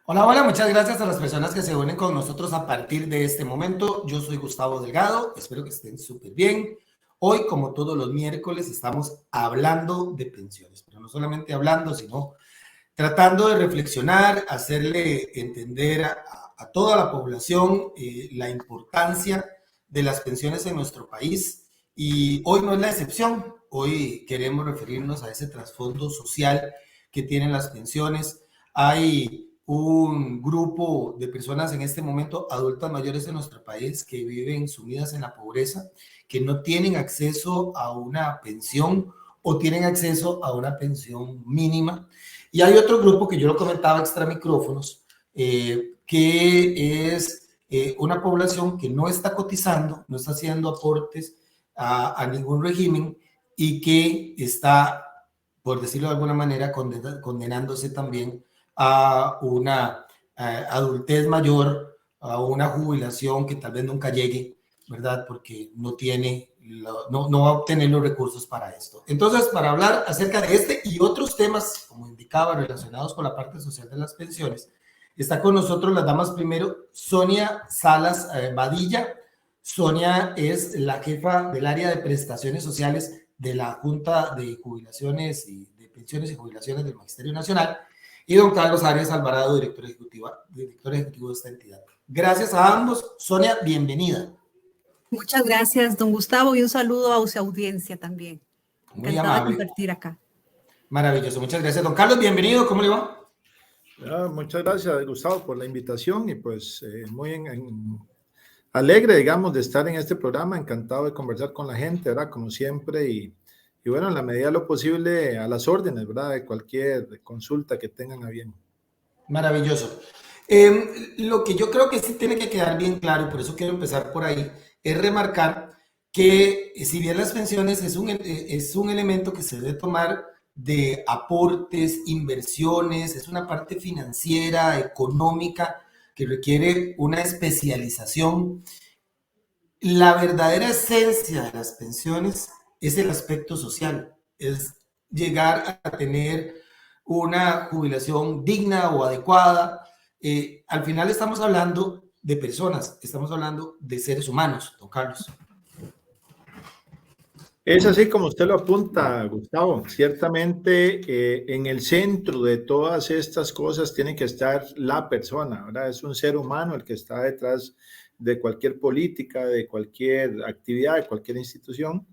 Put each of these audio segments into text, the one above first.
Hola, hola, muchas gracias a las personas que se unen con nosotros a partir de este momento. Yo soy Gustavo Delgado, espero que estén súper bien. Hoy, como todos los miércoles, estamos hablando de pensiones, pero no solamente hablando, sino tratando de reflexionar, hacerle entender a toda la población la importancia de las pensiones en nuestro país. Y hoy no es la excepción, hoy queremos referirnos a ese trasfondo social que tienen las pensiones. Hay un grupo de personas en este momento, adultas mayores en nuestro país, que viven sumidas en la pobreza, que no tienen acceso a una pensión o tienen acceso a una pensión mínima. Y hay otro grupo que yo lo comentaba extra micrófonos, que es una población que no está cotizando, no está haciendo aportes a ningún régimen y que está, por decirlo de alguna manera, condenándose también a una adultez mayor, a una jubilación que tal vez nunca llegue, ¿verdad? Porque no tiene, no va a obtener los recursos para esto. Entonces, para hablar acerca de este y otros temas, como indicaba, relacionados con la parte social de las pensiones, está con nosotros las damas primero, Sonia Salas Badilla. Sonia es la jefa del área de prestaciones sociales de la Junta de Jubilaciones y de Pensiones y Jubilaciones del Magisterio Nacional, y don Carlos Arias Alvarado, director ejecutivo de esta entidad. Gracias a ambos. Sonia, bienvenida. Muchas gracias, don Gustavo, y un saludo a su audiencia también. Muy Encantada de amable. compartir acá. Maravilloso, muchas gracias. Don Carlos, bienvenido, ¿cómo le va? Muchas gracias, Gustavo, por la invitación y pues muy alegre, digamos, de estar en este programa, encantado de conversar con la gente, ¿verdad? Como siempre y bueno, en la medida de lo posible a las órdenes, ¿verdad? De cualquier consulta que tengan a bien. Maravilloso. Lo que yo creo que sí tiene que quedar bien claro, por eso quiero empezar por ahí, es remarcar que si bien las pensiones es un elemento que se debe tomar de aportes, inversiones, es una parte financiera, económica, que requiere una especialización. La verdadera esencia de las pensiones es el aspecto social, es llegar a tener una jubilación digna o adecuada. Al final estamos hablando de personas, estamos hablando de seres humanos, don Carlos. Es así como usted lo apunta, Gustavo. Ciertamente, en el centro de todas estas cosas tiene que estar la persona, ¿verdad? Es un ser humano el que está detrás de cualquier política, de cualquier actividad, de cualquier institución.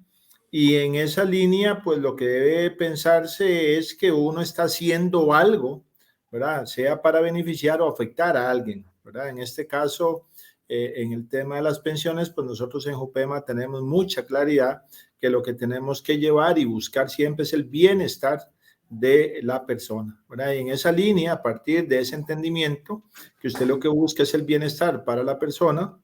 Y en esa línea, pues lo que debe pensarse es que uno está haciendo algo, ¿verdad? Sea para beneficiar o afectar a alguien, ¿verdad? En este caso, en el tema de las pensiones, pues nosotros en Jupema tenemos mucha claridad que lo que tenemos que llevar y buscar siempre es el bienestar de la persona, ¿verdad? Y en esa línea, a partir de ese entendimiento, que usted lo que busca es el bienestar para la persona,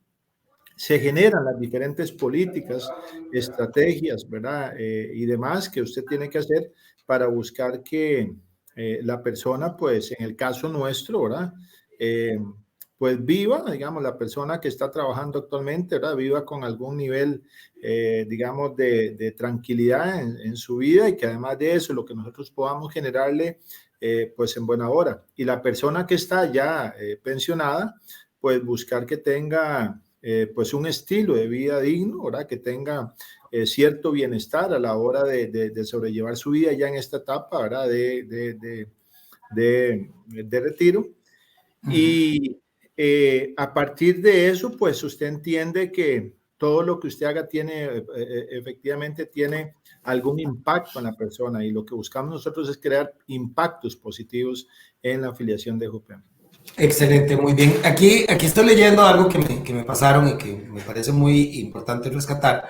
se generan las diferentes políticas, estrategias, ¿verdad? Y demás que usted tiene que hacer para buscar que la persona, pues en el caso nuestro, ¿verdad? Pues viva, digamos, la persona que está trabajando actualmente, ¿verdad? Viva con algún nivel, digamos, de tranquilidad en su vida y que además de eso, lo que nosotros podamos generarle, pues en buena hora. Y la persona que está ya pensionada, pues buscar que tenga pues un estilo de vida digno, ¿verdad? Que tenga cierto bienestar a la hora de sobrellevar su vida ya en esta etapa, ¿verdad? De retiro. Y a partir de eso, pues usted entiende que todo lo que usted haga tiene, efectivamente tiene algún impacto en la persona y lo que buscamos nosotros es crear impactos positivos en la afiliación de Jupema. Excelente, muy bien. Aquí estoy leyendo algo que me pasaron y que me parece muy importante rescatar.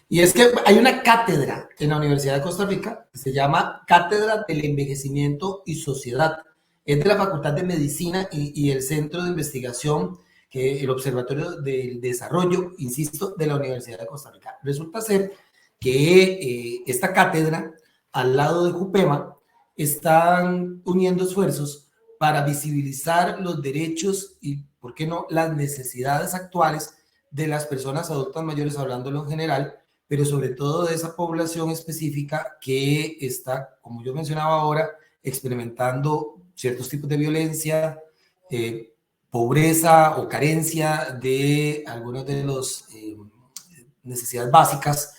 Y es que hay una cátedra en la Universidad de Costa Rica que se llama Cátedra del Envejecimiento y Sociedad. Es de la Facultad de Medicina y el Centro de Investigación, que el Observatorio del Desarrollo, insisto, de la Universidad de Costa Rica. Resulta ser que esta cátedra, al lado de Jupema, están uniendo esfuerzos para visibilizar los derechos y, ¿por qué no?, las necesidades actuales de las personas adultas mayores, hablándolo en general, pero sobre todo de esa población específica que está, como yo mencionaba ahora, experimentando ciertos tipos de violencia, pobreza o carencia de algunas de las necesidades básicas.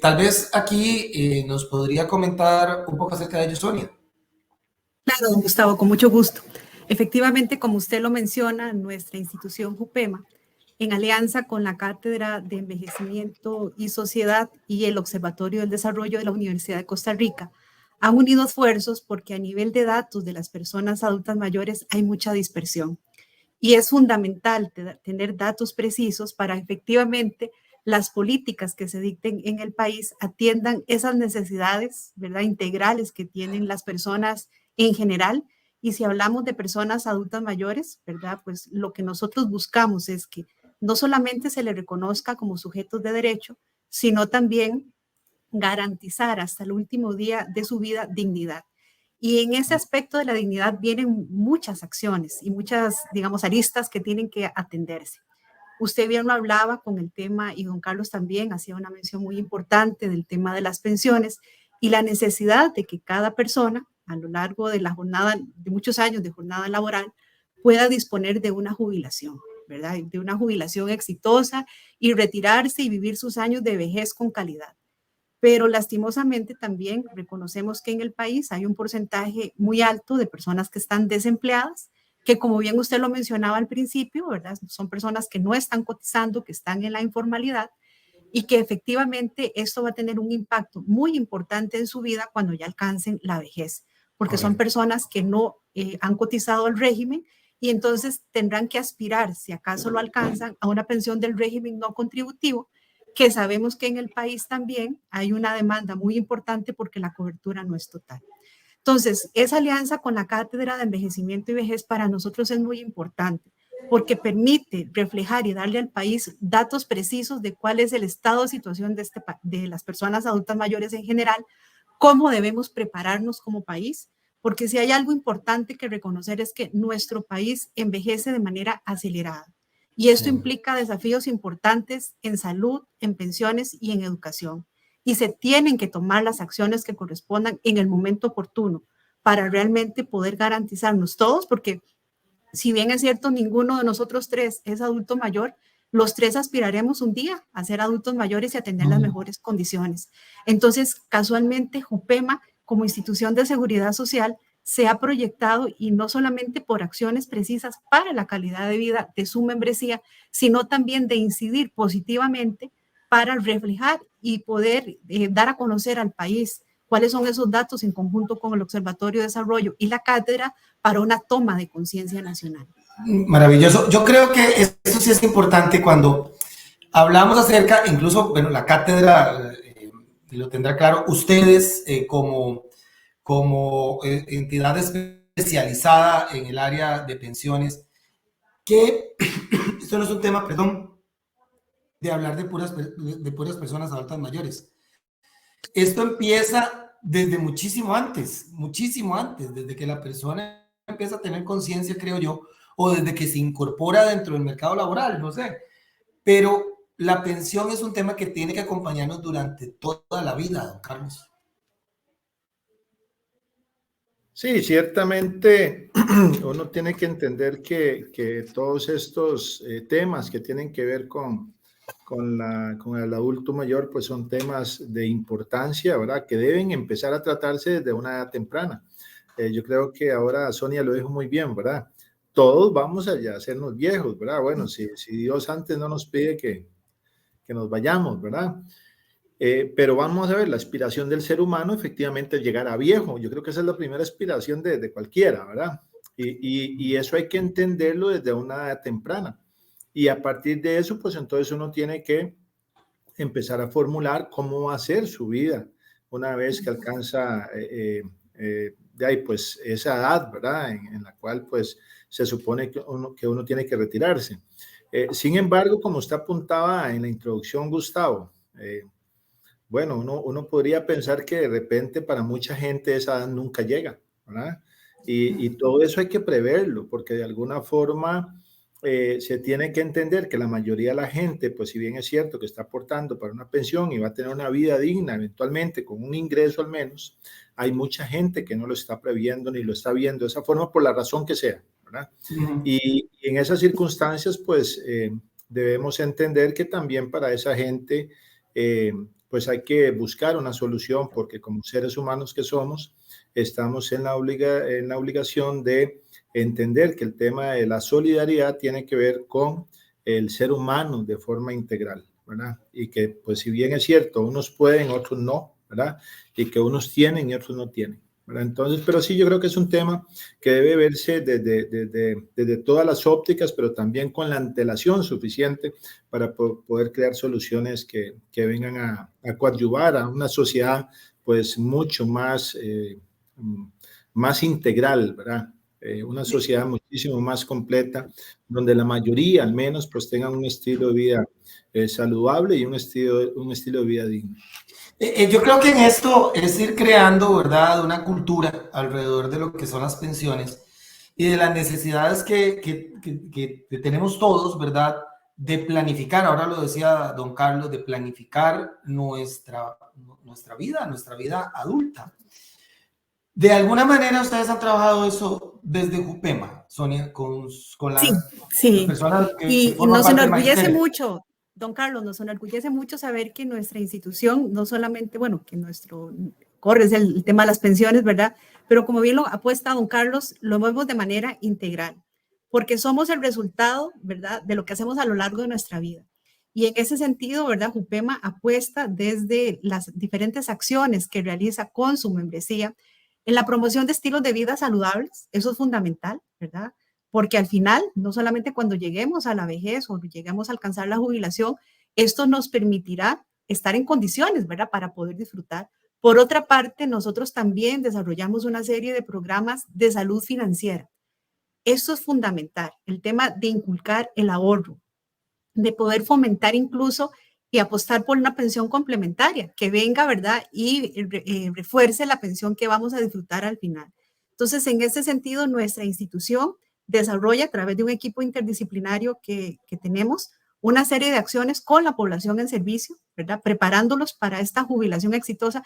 Tal vez aquí nos podría comentar un poco acerca de ello, Sonia. Claro, don Gustavo, con mucho gusto. Efectivamente, como usted lo menciona, nuestra institución JUPEMA, en alianza con la Cátedra de Envejecimiento y Sociedad y el Observatorio del Desarrollo de la Universidad de Costa Rica, han unido esfuerzos porque a nivel de datos de las personas adultas mayores hay mucha dispersión. Y es fundamental tener datos precisos para efectivamente las políticas que se dicten en el país atiendan esas necesidades, ¿verdad?, integrales que tienen las personas en general. Y si hablamos de personas adultas mayores, ¿verdad?, pues lo que nosotros buscamos es que no solamente se les reconozca como sujetos de derecho, sino también garantizar hasta el último día de su vida dignidad. Y en ese aspecto de la dignidad vienen muchas acciones y muchas, digamos, aristas que tienen que atenderse. Usted bien lo hablaba con el tema, y don Carlos también hacía una mención muy importante del tema de las pensiones y la necesidad de que cada persona a lo largo de la jornada, de muchos años de jornada laboral, pueda disponer de una jubilación, ¿verdad? De una jubilación exitosa y retirarse y vivir sus años de vejez con calidad. Pero lastimosamente también reconocemos que en el país hay un porcentaje muy alto de personas que están desempleadas, que como bien usted lo mencionaba al principio, ¿verdad? Son personas que no están cotizando, que están en la informalidad y que efectivamente esto va a tener un impacto muy importante en su vida cuando ya alcancen la vejez, porque son personas que no han cotizado al régimen y entonces tendrán que aspirar, si acaso lo alcanzan, a una pensión del régimen no contributivo, que sabemos que en el país también hay una demanda muy importante porque la cobertura no es total. Entonces, esa alianza con la Cátedra de Envejecimiento y Vejez para nosotros es muy importante porque permite reflejar y darle al país datos precisos de cuál es el estado de situación de las personas adultas mayores en general, cómo debemos prepararnos como país, porque si hay algo importante que reconocer es que nuestro país envejece de manera acelerada. Y esto implica desafíos importantes en salud, en pensiones y en educación. Y se tienen que tomar las acciones que correspondan en el momento oportuno para realmente poder garantizarnos todos, porque si bien es cierto, ninguno de nosotros tres es adulto mayor, los tres aspiraremos un día a ser adultos mayores y a tener las mejores condiciones. Entonces, casualmente, JUPEMA, como institución de seguridad social, se ha proyectado y no solamente por acciones precisas para la calidad de vida de su membresía, sino también de incidir positivamente para reflejar y poder dar a conocer al país cuáles son esos datos en conjunto con el Observatorio de Desarrollo y la cátedra para una toma de conciencia nacional. Maravilloso. Yo creo que eso sí es importante cuando hablamos acerca, incluso, bueno, la cátedra lo tendrá claro, ustedes como entidad especializada en el área de pensiones, que esto no es un tema, perdón, de hablar de puras personas adultas mayores. Esto empieza desde muchísimo antes, desde que la persona empieza a tener conciencia, creo yo, o desde que se incorpora dentro del mercado laboral, no sé. Pero la pensión es un tema que tiene que acompañarnos durante toda la vida, don Carlos. Sí, ciertamente uno tiene que entender que todos estos temas que tienen que ver con el adulto mayor, pues son temas de importancia, ¿verdad? Que deben empezar a tratarse desde una edad temprana. Yo creo que ahora Sonia lo dijo muy bien, ¿verdad? Todos vamos allá a hacernos viejos, ¿verdad? Bueno, si Dios antes no nos pide que nos vayamos, ¿verdad? Pero vamos a ver, la aspiración del ser humano efectivamente es llegar a viejo. Yo creo que esa es la primera aspiración de cualquiera, ¿verdad? Y eso hay que entenderlo desde una edad temprana. Y a partir de eso, pues entonces uno tiene que empezar a formular cómo va a ser su vida una vez que alcanza de ahí, pues esa edad, ¿verdad? En la cual pues se supone que uno tiene que retirarse. Sin embargo, como usted apuntaba en la introducción, Gustavo, bueno, uno podría pensar que de repente para mucha gente esa edad nunca llega, ¿verdad? Y todo eso hay que preverlo, porque de alguna forma se tiene que entender que la mayoría de la gente, pues si bien es cierto que está aportando para una pensión y va a tener una vida digna eventualmente con un ingreso al menos, hay mucha gente que no lo está previendo ni lo está viendo de esa forma por la razón que sea, ¿verdad? Ujú. Y en esas circunstancias, pues debemos entender que también para esa gente, pues hay que buscar una solución, porque como seres humanos que somos, estamos en la obligación de entender que el tema de la solidaridad tiene que ver con el ser humano de forma integral, ¿verdad? Y que, pues, si bien es cierto, unos pueden, otros no, ¿verdad? Y que unos tienen y otros no tienen, ¿verdad? Entonces, pero sí, yo creo que es un tema que debe verse desde todas las ópticas, pero también con la antelación suficiente para poder crear soluciones que vengan a coadyuvar a una sociedad, pues, mucho más, más integral, ¿verdad? Una sociedad muchísimo más completa, donde la mayoría, al menos, pues tengan un estilo de vida saludable y un estilo de vida digno. Yo creo que en esto es ir creando, ¿verdad?, una cultura alrededor de lo que son las pensiones y de las necesidades que tenemos todos, ¿verdad?, de planificar, ahora lo decía don Carlos, de planificar nuestra vida adulta. De alguna manera ustedes han trabajado eso desde Jupema, Sonia, con Sí, las sí. personas que Y forman nos parte del enorgullece magisterio. mucho, don Carlos, nos enorgullece mucho saber que nuestra institución, no solamente, bueno, que nuestro corre es el tema de las pensiones, ¿verdad? Pero como bien lo apuesta don Carlos, lo vemos de manera integral, porque somos el resultado, ¿verdad?, de lo que hacemos a lo largo de nuestra vida. Y en ese sentido, ¿verdad?, Jupema apuesta desde las diferentes acciones que realiza con su membresía en la promoción de estilos de vida saludables, eso es fundamental, ¿verdad? Porque al final, no solamente cuando lleguemos a la vejez o lleguemos a alcanzar la jubilación, esto nos permitirá estar en condiciones, ¿verdad?, para poder disfrutar. Por otra parte, nosotros también desarrollamos una serie de programas de salud financiera. Esto es fundamental, el tema de inculcar el ahorro, de poder fomentar incluso y apostar por una pensión complementaria que venga, ¿verdad? Y refuerce la pensión que vamos a disfrutar al final. Entonces, en ese sentido, nuestra institución desarrolla a través de un equipo interdisciplinario que tenemos una serie de acciones con la población en servicio, ¿verdad? Preparándolos para esta jubilación exitosa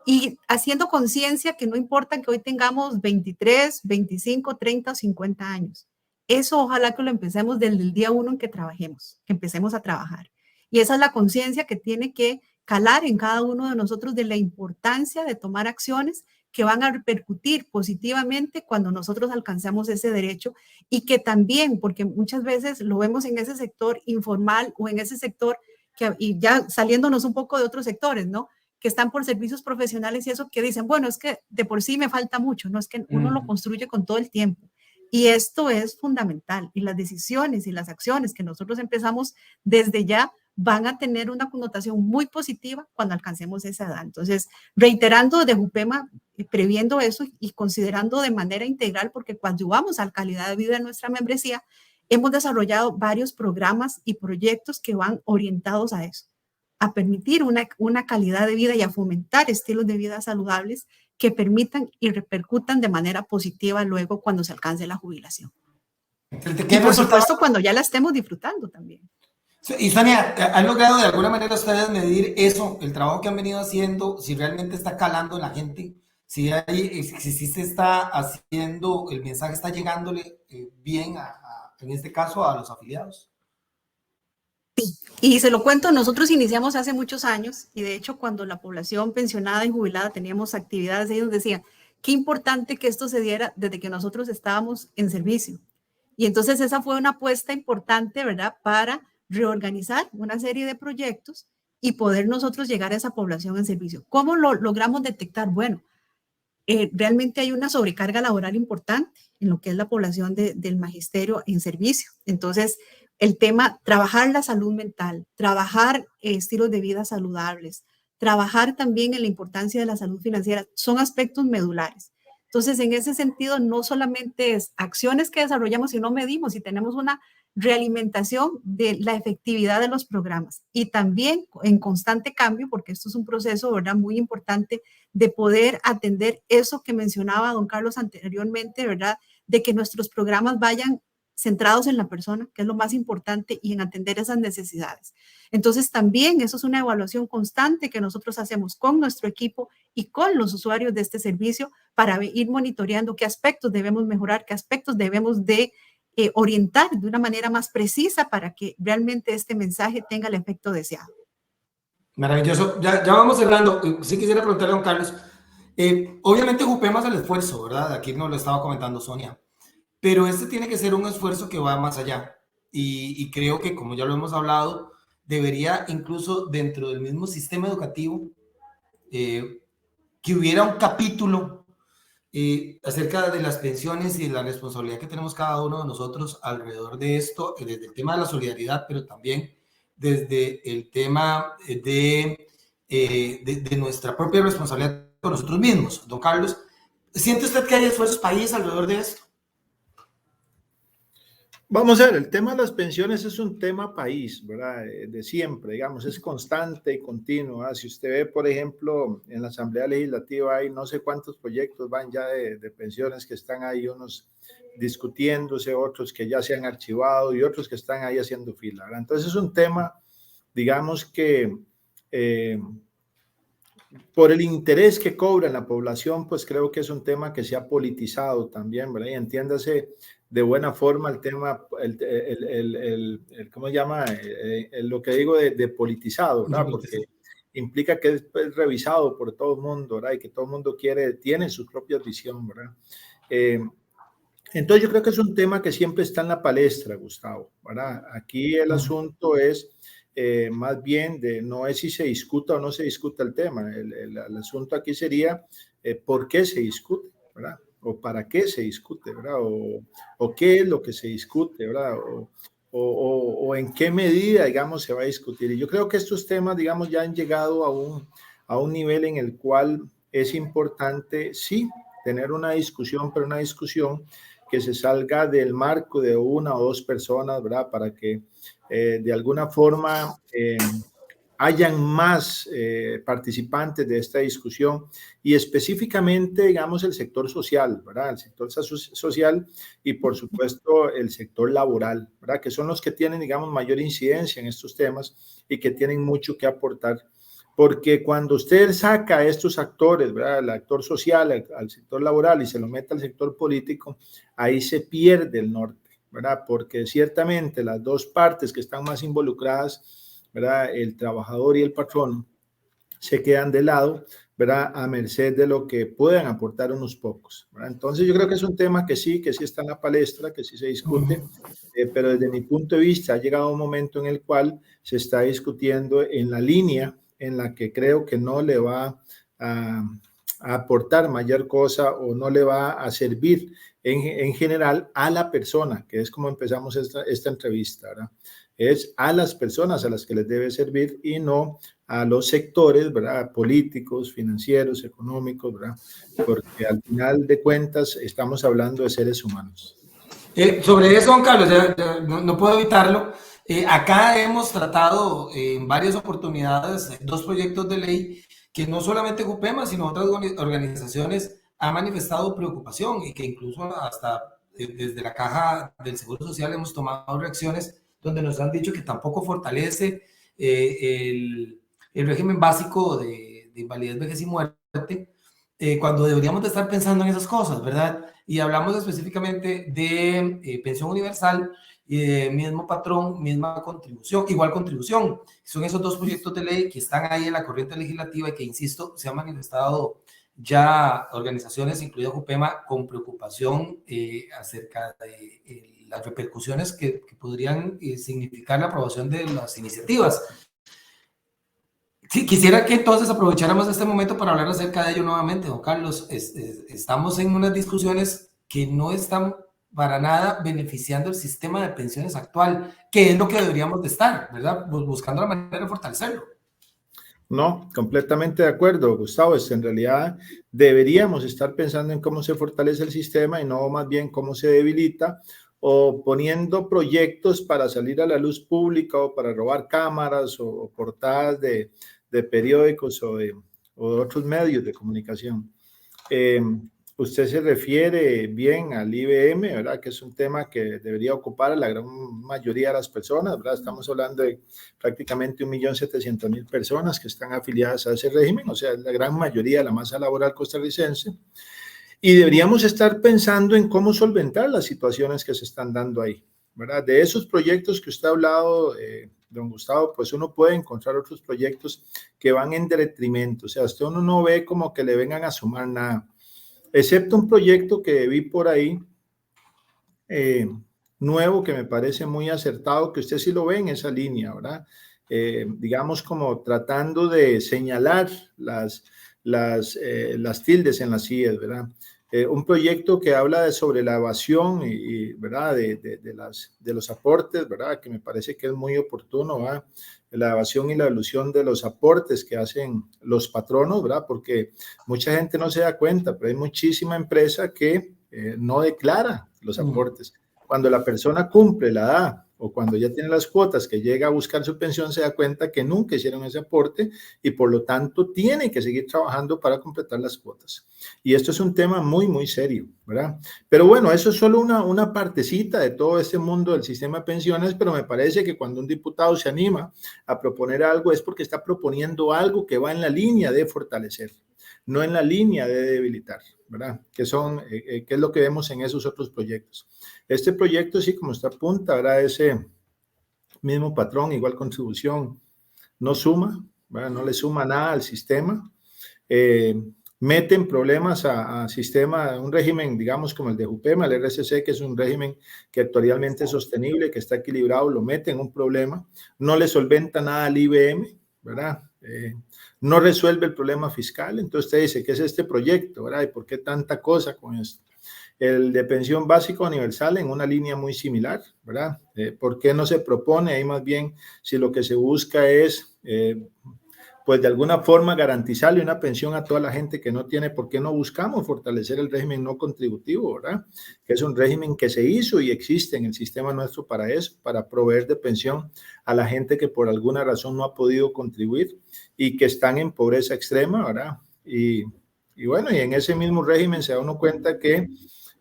y haciendo conciencia que no importa que hoy tengamos 23, 25, 30 o 50 años. Eso ojalá que lo empecemos desde el día uno en que trabajemos, que empecemos a trabajar. Y esa es la conciencia que tiene que calar en cada uno de nosotros de la importancia de tomar acciones que van a repercutir positivamente cuando nosotros alcancemos ese derecho y que también, porque muchas veces lo vemos en ese sector informal o en ese sector que, y ya saliéndonos un poco de otros sectores, ¿no?, que están por servicios profesionales y eso, que dicen, bueno, es que de por sí me falta mucho, no es que uno lo construye con todo el tiempo. Y esto es fundamental. Y las decisiones y las acciones que nosotros empezamos desde ya van a tener una connotación muy positiva cuando alcancemos esa edad. Entonces, reiterando desde Jupema, previendo eso y considerando de manera integral, porque cuando vamos a la calidad de vida de nuestra membresía, hemos desarrollado varios programas y proyectos que van orientados a eso, a permitir una calidad de vida y a fomentar estilos de vida saludables que permitan y repercutan de manera positiva luego cuando se alcance la jubilación. ¿Qué Y por resultado? supuesto cuando ya la estemos disfrutando también. Y Sonia, ¿han logrado de alguna manera ustedes medir eso, el trabajo que han venido haciendo, si realmente está calando en la gente, si se está haciendo, el mensaje está llegándole bien, en este caso, a los afiliados? Y se lo cuento, nosotros iniciamos hace muchos años y de hecho cuando la población pensionada y jubilada teníamos actividades, ellos decían, qué importante que esto se diera desde que nosotros estábamos en servicio. Y entonces esa fue una apuesta importante, ¿verdad?, para reorganizar una serie de proyectos y poder nosotros llegar a esa población en servicio. ¿Cómo lo logramos detectar? Bueno, realmente hay una sobrecarga laboral importante en lo que es la población del magisterio en servicio. Entonces, el tema, trabajar la salud mental, trabajar estilos de vida saludables, trabajar también en la importancia de la salud financiera, son aspectos medulares. Entonces, en ese sentido, no solamente es acciones que desarrollamos, sino medimos y tenemos una realimentación de la efectividad de los programas y también en constante cambio, porque esto es un proceso, ¿verdad?, muy importante de poder atender eso que mencionaba don Carlos anteriormente, ¿verdad?, de que nuestros programas vayan centrados en la persona, que es lo más importante, y en atender esas necesidades. Entonces, también eso es una evaluación constante que nosotros hacemos con nuestro equipo y con los usuarios de este servicio para ir monitoreando qué aspectos debemos mejorar, qué aspectos debemos de orientar de una manera más precisa para que realmente este mensaje tenga el efecto deseado. Maravilloso. Ya vamos cerrando. Sí quisiera preguntarle a don Carlos. Obviamente Jupema hace el esfuerzo, ¿verdad? Aquí nos lo estaba comentando Sonia. Pero este tiene que ser un esfuerzo que va más allá. Y creo que, como ya lo hemos hablado, debería incluso dentro del mismo sistema educativo que hubiera un capítulo acerca de las pensiones y de la responsabilidad que tenemos cada uno de nosotros alrededor de esto, desde el tema de la solidaridad, pero también desde el tema de nuestra propia responsabilidad con nosotros mismos. Don Carlos, ¿siente usted que hay esfuerzos país alrededor de esto? Vamos a ver, el tema de las pensiones es un tema país, ¿verdad? De siempre, digamos, es constante y continuo, ¿verdad? Si usted ve, por ejemplo, en la Asamblea Legislativa hay no sé cuántos proyectos van ya de pensiones que están ahí, unos discutiéndose, otros que ya se han archivado y otros que están ahí haciendo fila, ¿verdad? Entonces es un tema, digamos que por el interés que cobra en la población, pues creo que es un tema que se ha politizado también, ¿verdad? Y entiéndase de buena forma el tema, ¿cómo se llama? Lo que digo de politizado, ¿verdad? Porque implica que es revisado por todo el mundo, ¿verdad? Y que todo el mundo tiene su propia visión, ¿verdad? Entonces yo creo que es un tema que siempre está en la palestra, Gustavo, ¿verdad? Aquí el asunto es más bien no es si se discuta o no se discuta el tema. El asunto aquí sería por qué se discute, ¿verdad? O para qué se discute, ¿verdad? O qué es lo que se discute, ¿verdad? O en qué medida, digamos, se va a discutir. Y yo creo que estos temas, digamos, ya han llegado a un nivel en el cual es importante, sí, tener una discusión, pero una discusión que se salga del marco de una o dos personas, ¿verdad? Para que de alguna forma hayan más participantes de esta discusión y específicamente, digamos, el sector social, ¿verdad? El sector social y, por supuesto, el sector laboral, ¿verdad? Que son los que tienen, digamos, mayor incidencia en estos temas y que tienen mucho que aportar. Porque cuando usted saca a estos actores, ¿verdad? El actor social, al sector laboral y se lo mete al sector político, ahí se pierde el norte, ¿verdad? Porque ciertamente las dos partes que están más involucradas, ¿verdad? El trabajador y el patrón se quedan de lado, ¿verdad? A merced de lo que puedan aportar unos pocos, ¿verdad? Entonces yo creo que es un tema que sí está en la palestra, que sí se discute, pero desde mi punto de vista ha llegado un momento en el cual se está discutiendo en la línea en la que creo que no le va a aportar mayor cosa o no le va a servir en general a la persona, que es como empezamos esta entrevista, ¿verdad? Es a las personas a las que les debe servir y no a los sectores, ¿verdad? Políticos, financieros, económicos, ¿verdad? Porque al final de cuentas estamos hablando de seres humanos. Sobre eso, don Carlos, no puedo evitarlo. Acá hemos tratado en varias oportunidades dos proyectos de ley que no solamente Jupema, sino otras organizaciones han manifestado preocupación y que incluso hasta desde la Caja del Seguro Social hemos tomado reacciones donde nos han dicho que tampoco fortalece el régimen básico de invalidez, vejez y muerte, cuando deberíamos de estar pensando en esas cosas, ¿verdad? Y hablamos específicamente de pensión universal y de mismo patrón, misma contribución, igual contribución. Son esos dos proyectos de ley que están ahí en la corriente legislativa y que, insisto, se han manifestado ya organizaciones, incluida Jupema, con preocupación acerca de las repercusiones que podrían significar la aprobación de las iniciativas. Sí, quisiera que entonces aprovecháramos este momento para hablar acerca de ello nuevamente, don Carlos. Estamos en unas discusiones que no están para nada beneficiando el sistema de pensiones actual, que es lo que deberíamos de estar, ¿verdad? Buscando la manera de fortalecerlo. No, completamente de acuerdo, Gustavo. En realidad deberíamos estar pensando en cómo se fortalece el sistema y no más bien cómo se debilita o poniendo proyectos para salir a la luz pública o para robar cámaras o portadas de periódicos o de otros medios de comunicación. usted se refiere bien al IBM, ¿verdad? Que es un tema que debería ocupar a la gran mayoría de las personas, ¿verdad? Estamos hablando de prácticamente 1.700.000 personas que están afiliadas a ese régimen, o sea, la gran mayoría de la masa laboral costarricense. Y deberíamos estar pensando en cómo solventar las situaciones que se están dando ahí, ¿verdad? De esos proyectos que usted ha hablado, don Gustavo, pues uno puede encontrar otros proyectos que van en detrimento, o sea, usted uno no ve como que le vengan a sumar nada, excepto un proyecto que vi por ahí, nuevo, que me parece muy acertado, que usted sí lo ve en esa línea, ¿verdad? Digamos como tratando de señalar las tildes en las IES, ¿verdad? Un proyecto que habla sobre la evasión ¿verdad? De los aportes, ¿verdad? Que me parece que es muy oportuno, ¿verdad? La evasión y la elusión de los aportes que hacen los patronos, ¿verdad? Porque mucha gente no se da cuenta, pero hay muchísima empresa que no declara los aportes. Cuando la persona cumple la edad o cuando ya tiene las cuotas que llega a buscar su pensión, se da cuenta que nunca hicieron ese aporte y por lo tanto tiene que seguir trabajando para completar las cuotas. Y esto es un tema muy, muy serio, ¿verdad? Pero bueno, eso es solo una partecita de todo este mundo del sistema de pensiones, pero me parece que cuando un diputado se anima a proponer algo es porque está proponiendo algo que va en la línea de fortalecer, no en la línea de debilitar, ¿verdad? Que es lo que vemos en esos otros proyectos. Este proyecto, sí, como está apunta, ¿verdad? Ese mismo patrón, igual contribución, no suma, ¿verdad? No le suma nada al sistema. Meten problemas a sistema, un régimen, digamos, como el de Jupema, el RSC, que es un régimen que actualmente es sostenible, que está equilibrado, lo meten un problema, no le solventa nada al IBM, ¿verdad? No resuelve el problema fiscal. Entonces usted dice, ¿qué es este proyecto, verdad? ¿Y por qué tanta cosa con esto? El de pensión básica universal en una línea muy similar, ¿verdad? ¿Por qué no se propone ahí más bien si lo que se busca es, pues de alguna forma garantizarle una pensión a toda la gente que no tiene? ¿Por qué no buscamos fortalecer el régimen no contributivo, verdad? Que es un régimen que se hizo y existe en el sistema nuestro para eso, para proveer de pensión a la gente que por alguna razón no ha podido contribuir y que están en pobreza extrema, ¿verdad? Y bueno, y en ese mismo régimen se da uno cuenta que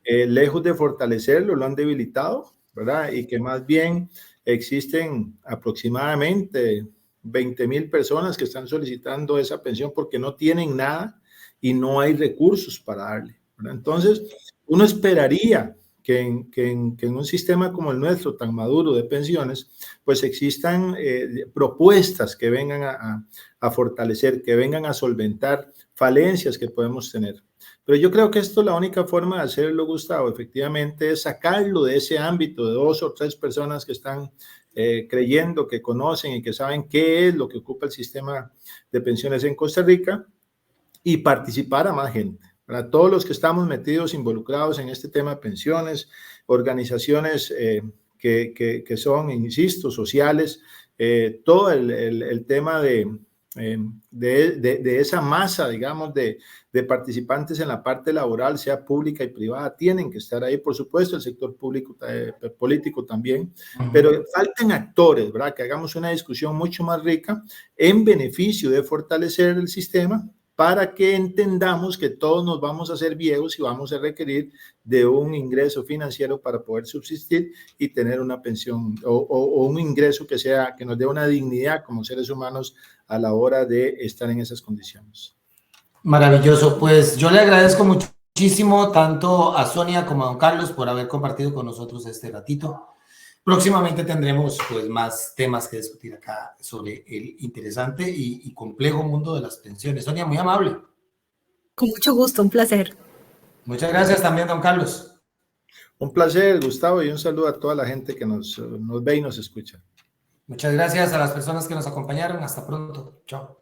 lejos de fortalecerlo, lo han debilitado, ¿verdad? Y que más bien existen aproximadamente 20.000 personas que están solicitando esa pensión porque no tienen nada y no hay recursos para darle, ¿verdad? Entonces, uno esperaría que en un sistema como el nuestro, tan maduro de pensiones, pues existan propuestas que vengan a fortalecer, que vengan a solventar falencias que podemos tener. Pero yo creo que esto, la única forma de hacerlo, Gustavo, efectivamente, es sacarlo de ese ámbito de 2 o 3 personas que están creyendo que conocen y que saben qué es lo que ocupa el sistema de pensiones en Costa Rica y participar a más gente. Para todos los que estamos metidos, involucrados en este tema de pensiones, organizaciones que son, insisto, sociales, todo el tema de esa masa, digamos, de participantes en la parte laboral, sea pública y privada, tienen que estar ahí, por supuesto, el sector público, político también, pero faltan actores, ¿verdad? Que hagamos una discusión mucho más rica en beneficio de fortalecer el sistema para que entendamos que todos nos vamos a hacer viejos y vamos a requerir de un ingreso financiero para poder subsistir y tener una pensión o un ingreso que nos dé una dignidad como seres humanos a la hora de estar en esas condiciones. Maravilloso, pues yo le agradezco muchísimo tanto a Sonia como a don Carlos por haber compartido con nosotros este ratito. Próximamente tendremos pues más temas que discutir acá sobre el interesante y complejo mundo de las pensiones. Sonia, muy amable. Con mucho gusto, un placer. Muchas gracias también, don Carlos. Un placer, Gustavo, y un saludo a toda la gente que nos ve y nos escucha. Muchas gracias a las personas que nos acompañaron. Hasta pronto. Chao.